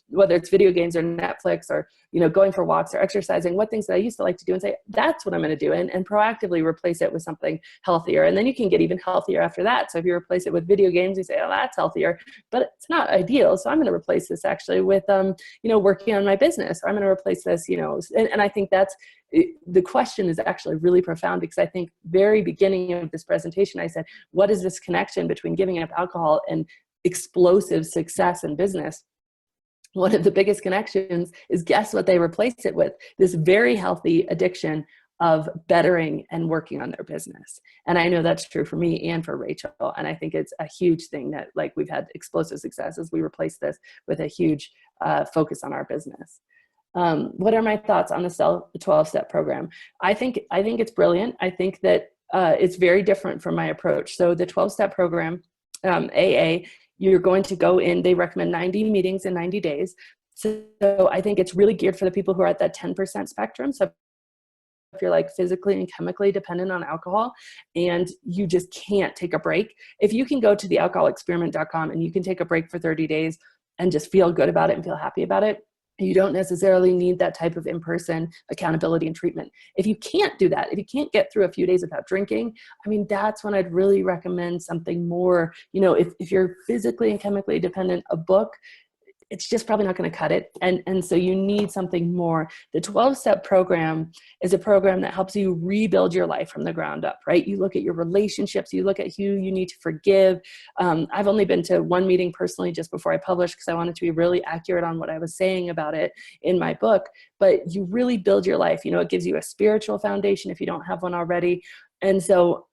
whether it's video games or Netflix or, going for walks or exercising, what things that I used to like to do, and say, that's what I'm going to do. And proactively replace it with something healthier. And then you can get even healthier after that. So if you replace it with video games, you say, oh, that's healthier, but it's not ideal. So I'm going to replace this actually with, working on my business, or I'm going to replace this, and I think the question is actually really profound, because I think very beginning of this presentation, I said, what is this connection between giving up alcohol and explosive success in business? One of the biggest connections is, guess what they replace it with? This very healthy addiction of bettering and working on their business. And I know that's true for me and for Rachel. And I think it's a huge thing that, like, we've had explosive success as we replace this with a huge focus on our business. What are my thoughts on the 12-step program? I think it's brilliant. I think that it's very different from my approach. So the 12-step program, AA, you're going to go in, they recommend 90 meetings in 90 days. So I think it's really geared for the people who are at that 10% spectrum. So if you're like physically and chemically dependent on alcohol and you just can't take a break, if you can go to thealcoholexperiment.com and you can take a break for 30 days and just feel good about it and feel happy about it, you don't necessarily need that type of in-person accountability and treatment. If you can't do that, if you can't get through a few days without drinking, that's when I'd really recommend something more. If you're physically and chemically dependent, a book, it's just probably not going to cut it. And so you need something more. The 12-step program is a program that helps you rebuild your life from the ground up, right? You look at your relationships, you look at who you need to forgive. I've only been to one meeting personally just before I published, because I wanted to be really accurate on what I was saying about it in my book. But you really build your life. It gives you a spiritual foundation if you don't have one already. And so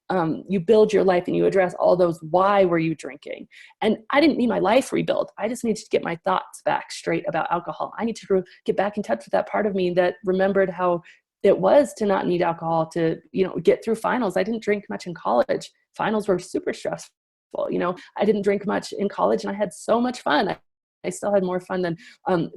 you build your life and you address all those, why were you drinking? And I didn't need my life rebuilt. I just needed to get my thoughts back straight about alcohol. I need to get back in touch with that part of me that remembered how it was to not need alcohol to, get through finals. I didn't drink much in college. Finals were super stressful. I didn't drink much in college and I had so much fun. I still had more fun than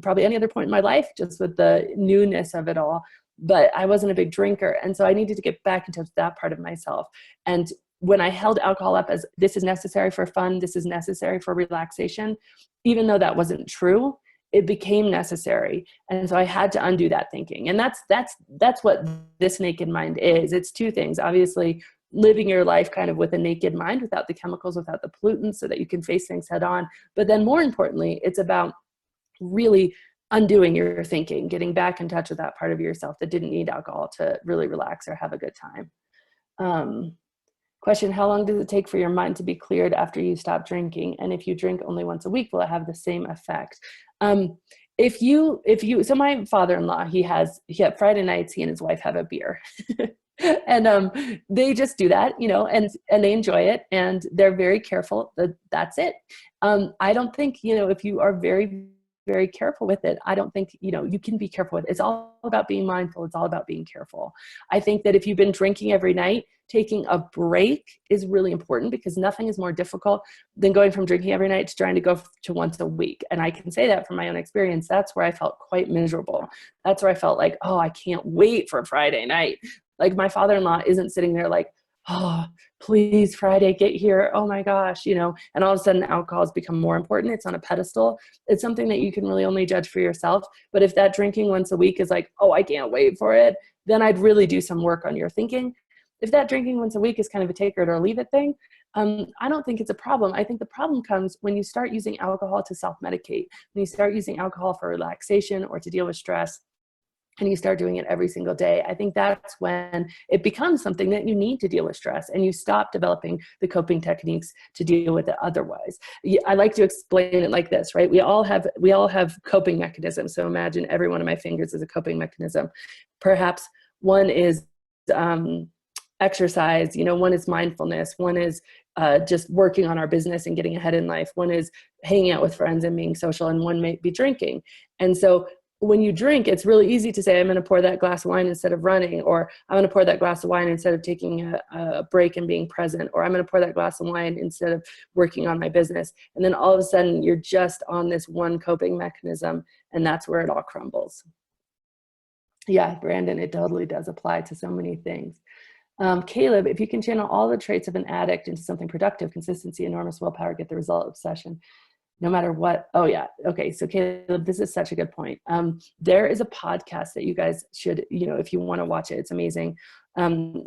probably any other point in my life, just with the newness of it all. But I wasn't a big drinker. And so I needed to get back into that part of myself. And when I held alcohol up as this is necessary for fun, this is necessary for relaxation, even though that wasn't true, it became necessary. And so I had to undo that thinking. And that's what this naked mind is. It's two things. Obviously, living your life kind of with a naked mind, without the chemicals, without the pollutants, so that you can face things head on. But then more importantly, it's about really undoing your thinking, getting back in touch with that part of yourself that didn't need alcohol to really relax or have a good time. Question, how long does it take for your mind to be cleared after you stop drinking? And if you drink only once a week, will it have the same effect? So my father-in-law, he had Friday nights, he and his wife have a beer. And they just do that, and they enjoy it, and they're very careful that that's it. I don't think, if you are very, very careful with it, I don't think, you can be careful with it. It's all about being mindful. It's all about being careful. I think that if you've been drinking every night, taking a break is really important, because nothing is more difficult than going from drinking every night to trying to go to once a week. And I can say that from my own experience. That's where I felt quite miserable. That's where I felt like, oh, I can't wait for Friday night. Like, my father-in-law isn't sitting there like, oh, please, Friday, get here. Oh my gosh, and all of a sudden alcohol has become more important. It's on a pedestal. It's something that you can really only judge for yourself. But if that drinking once a week is like, oh, I can't wait for it, then I'd really do some work on your thinking. If that drinking once a week is kind of a take it or leave it thing, I don't think it's a problem. I think the problem comes when you start using alcohol to self-medicate, when you start using alcohol for relaxation or to deal with stress. and you start doing it every single day, I think that's when it becomes something that you need to deal with stress, and you stop developing the coping techniques to deal with it otherwise. I like to explain it like this, right? We all have coping mechanisms. So imagine every one of my fingers is a coping mechanism. Perhaps one is exercise, one is mindfulness, one is just working on our business and getting ahead in life, one is hanging out with friends and being social, and one may be drinking. And so when you drink, it's really easy to say, I'm going to pour that glass of wine instead of running, or I'm going to pour that glass of wine instead of taking a break and being present, or I'm going to pour that glass of wine instead of working on my business. And then all of a sudden you're just on this one coping mechanism, and that's where it all crumbles. Yeah, Brandon, it totally does apply to so many things. Caleb, if you can channel all the traits of an addict into something productive, consistency, enormous willpower, get the result, obsession, no matter what. Oh yeah. Okay. So Caleb, this is such a good point. There is a podcast that you guys should, if you want to watch it, it's amazing.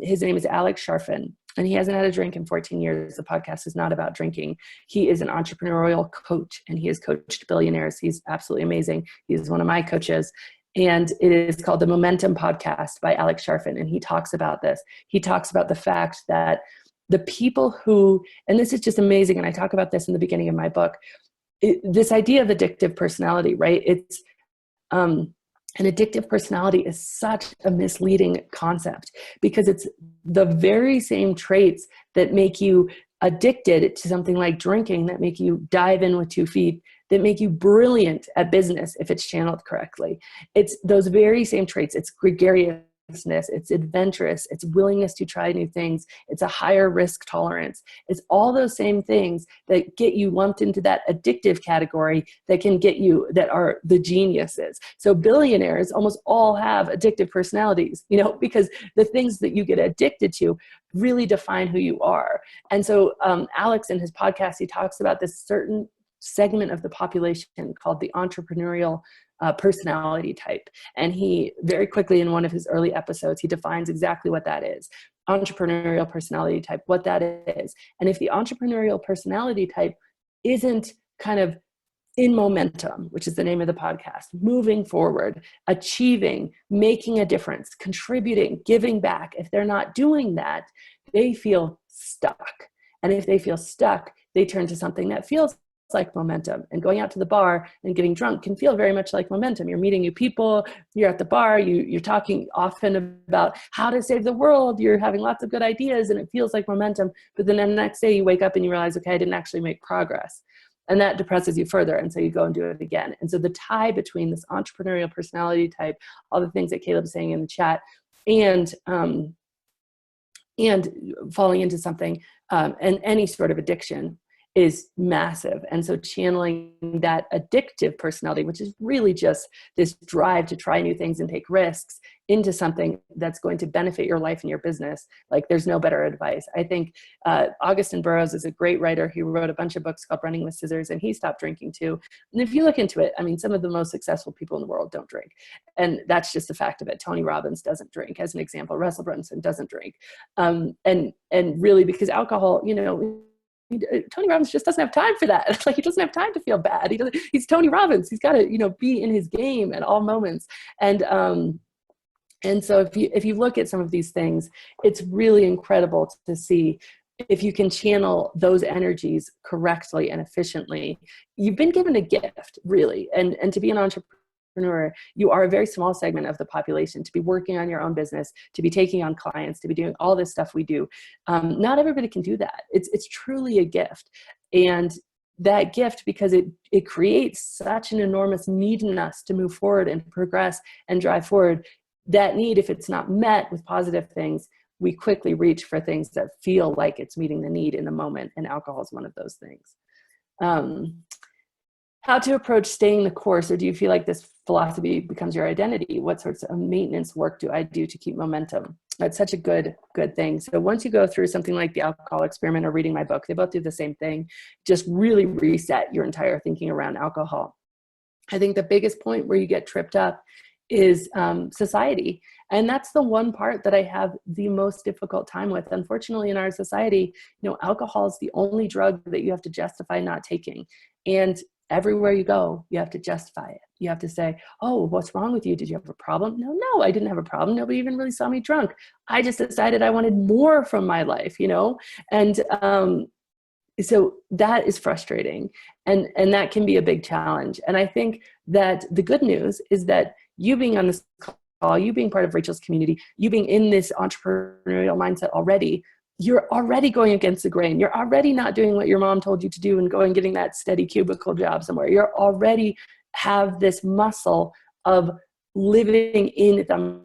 His name is Alex Sharfin, and he hasn't had a drink in 14 years. The podcast is not about drinking. He is an entrepreneurial coach, and he has coached billionaires. He's absolutely amazing. He's one of my coaches. And it is called the Momentum Podcast by Alex Sharfin. And he talks about this. He talks about the fact that the people who, and this is just amazing, and I talk about this in the beginning of my book, this idea of addictive personality, right? It's an addictive personality is such a misleading concept, because it's the very same traits that make you addicted to something like drinking, that make you dive in with 2 feet, that make you brilliant at business if it's channeled correctly. It's those very same traits. It's gregariousness, it's adventurous, it's willingness to try new things, it's a higher risk tolerance. It's all those same things that get you lumped into that addictive category, that can get you, that are the geniuses. So billionaires almost all have addictive personalities, because the things that you get addicted to really define who you are. And so Alex, in his podcast, he talks about this certain segment of the population called the entrepreneurial personality type. And he very quickly, in one of his early episodes, he defines exactly what that is. Entrepreneurial personality type, what that is. And if the entrepreneurial personality type isn't kind of in momentum, which is the name of the podcast, moving forward, achieving, making a difference, contributing, giving back, if they're not doing that, they feel stuck. And if they feel stuck, they turn to something that feels like momentum. And going out to the bar and getting drunk can feel very much like momentum. You're meeting new people, you're at the bar, you're talking often about how to save the world, you're having lots of good ideas, and it feels like momentum. But then the next day you wake up and you realize, okay, I didn't actually make progress. And that depresses you further. And so you go and do it again. And so the tie between this entrepreneurial personality type, all the things that Caleb's saying in the chat, and falling into something, and any sort of addiction, is massive. And so channeling that addictive personality, which is really just this drive to try new things and take risks, into something that's going to benefit your life and your business, like there's no better advice. I think Augustin Burroughs is a great writer. He wrote a bunch of books called Running with Scissors, and he stopped drinking too. And if you look into it, I mean, some of the most successful people in the world don't drink. And that's just a fact of it. Tony Robbins doesn't drink, as an example. Russell Brunson doesn't drink. And really, because alcohol, Tony Robbins just doesn't have time for that. Like, he doesn't have time to feel bad. He's Tony Robbins. He's got to, be in his game at all moments. And so if you look at some of these things, it's really incredible to see if you can channel those energies correctly and efficiently. You've been given a gift, really. And to be an entrepreneur, you are a very small segment of the population, to be working on your own business, to be taking on clients, to be doing all this stuff we do. Not everybody can do that. It's truly a gift. And that gift, because it creates such an enormous need in us to move forward and progress and drive forward, that need, if it's not met with positive things, we quickly reach for things that feel like it's meeting the need in the moment. And alcohol is one of those things. How to approach staying the course, or do you feel like this philosophy becomes your identity? What sorts of maintenance work do I do to keep momentum? That's such a good thing. So once you go through something like the alcohol experiment or reading my book, they both do the same thing. Just really reset your entire thinking around alcohol. I think the biggest point where you get tripped up is society. And that's the one part that I have the most difficult time with. Unfortunately, in our society, alcohol is the only drug that you have to justify not taking. And everywhere you go, you have to justify it. you have to say, oh, what's wrong with you? Did you have a problem? No, I didn't have a problem. Nobody even really saw me drunk. I just decided I wanted more from my life, you know? And so that is frustrating. And that can be a big challenge. And I think that the good news is that you being on this call, you being part of Rachel's community, you being in this entrepreneurial mindset already, you're already going against the grain. You're already not doing what your mom told you to do and going getting that steady cubicle job somewhere. You're already have this muscle of living in the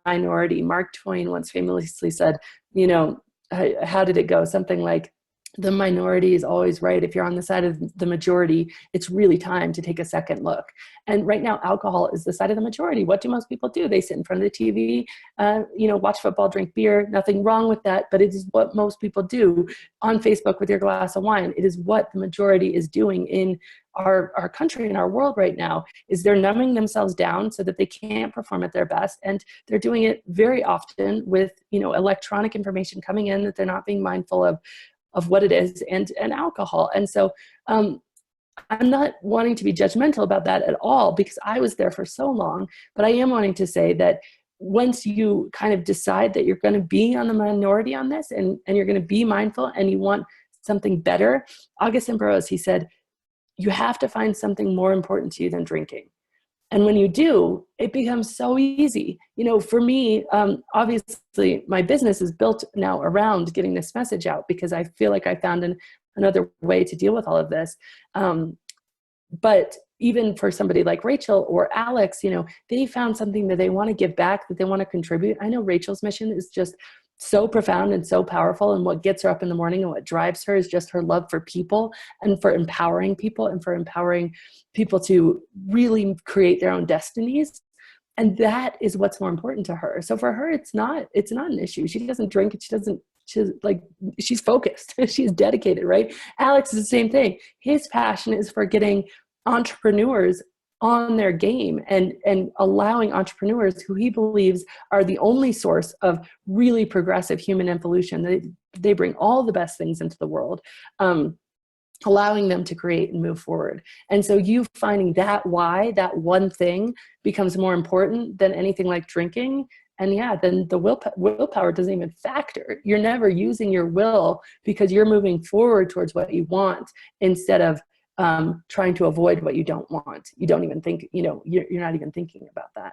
minority. Mark Twain once famously said, you know, how did it go? Something like, the minority is always right. If you're on the side of the majority, it's really time to take a second look. And right now, alcohol is the side of the majority. What do most people do? They sit in front of the TV, you know, watch football, drink beer. Nothing wrong with that, but it is what most people do on Facebook with your glass of wine. It is what the majority is doing in our country and our world right now, is they're numbing themselves down so that they can't perform at their best. And they're doing it very often with, you know, electronic information coming in that they're not being mindful of what it is, and alcohol. And so I'm not wanting to be judgmental about that at all, because I was there for so long, but I am wanting to say that once you kind of decide that you're going to be on the minority on this, and you're going to be mindful and you want something better, Augustin Burroughs, he said, you have to find something more important to you than drinking. And when you do, it becomes so easy. You know, for me, obviously, my business is built now around getting this message out, because I feel like I found another way to deal with all of this. But even for somebody like Rachel or Alex, you know, they found something that they want to give back, that they want to contribute. I know Rachel's mission is just so profound and so powerful, and what gets her up in the morning and what drives her is just her love for people and for empowering people and for empowering people to really create their own destinies. And that is what's more important to her. So for her, it's not an issue. She doesn't drink. She's focused. She's dedicated, right? Alex is the same thing. His passion is for getting entrepreneurs on their game and allowing entrepreneurs who he believes are the only source of really progressive human evolution. They bring all the best things into the world, allowing them to create and move forward. And so you finding that why, that one thing becomes more important than anything like drinking. And yeah, then the willpower doesn't even factor. You're never using your will because you're moving forward towards what you want instead of trying to avoid what you don't want. You don't even think, you know, you're not even thinking about that.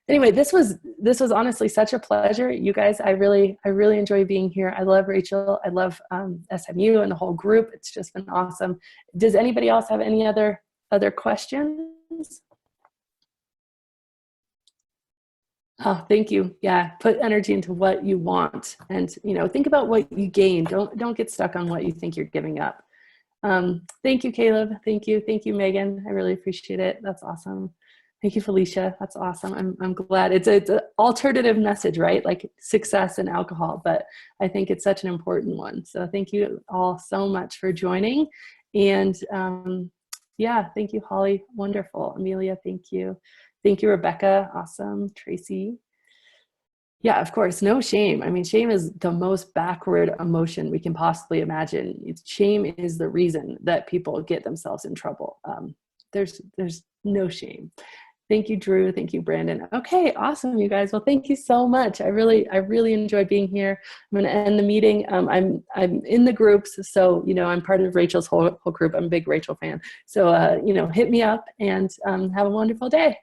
Anyway, this was honestly such a pleasure. You guys, I really enjoy being here. I love Rachel. I love SMU and the whole group. It's just been awesome. Does anybody else have any other questions? Oh, thank you. Yeah. Put energy into what you want, and, you know, think about what you gain. Don't get stuck on what you think you're giving up. Thank you, Caleb. Thank you, Megan. I really appreciate it. That's awesome. Thank you, Felicia. That's awesome. I'm glad. It's an alternative message, right? Like success and alcohol, but I think it's such an important one. So thank you all so much for joining. And yeah, thank you, Holly. Wonderful. Amelia, thank you. Thank you, Rebecca. Awesome. Tracy. Yeah, of course, no shame. I mean, shame is the most backward emotion we can possibly imagine. Shame is the reason that people get themselves in trouble. There's no shame. Thank you, Drew. Thank you, Brandon. Okay, awesome, you guys. Well, thank you so much. I really enjoyed being here. I'm going to end the meeting. I'm in the groups, so, you know, I'm part of Rachel's whole group. I'm a big Rachel fan. So, you know, hit me up and have a wonderful day.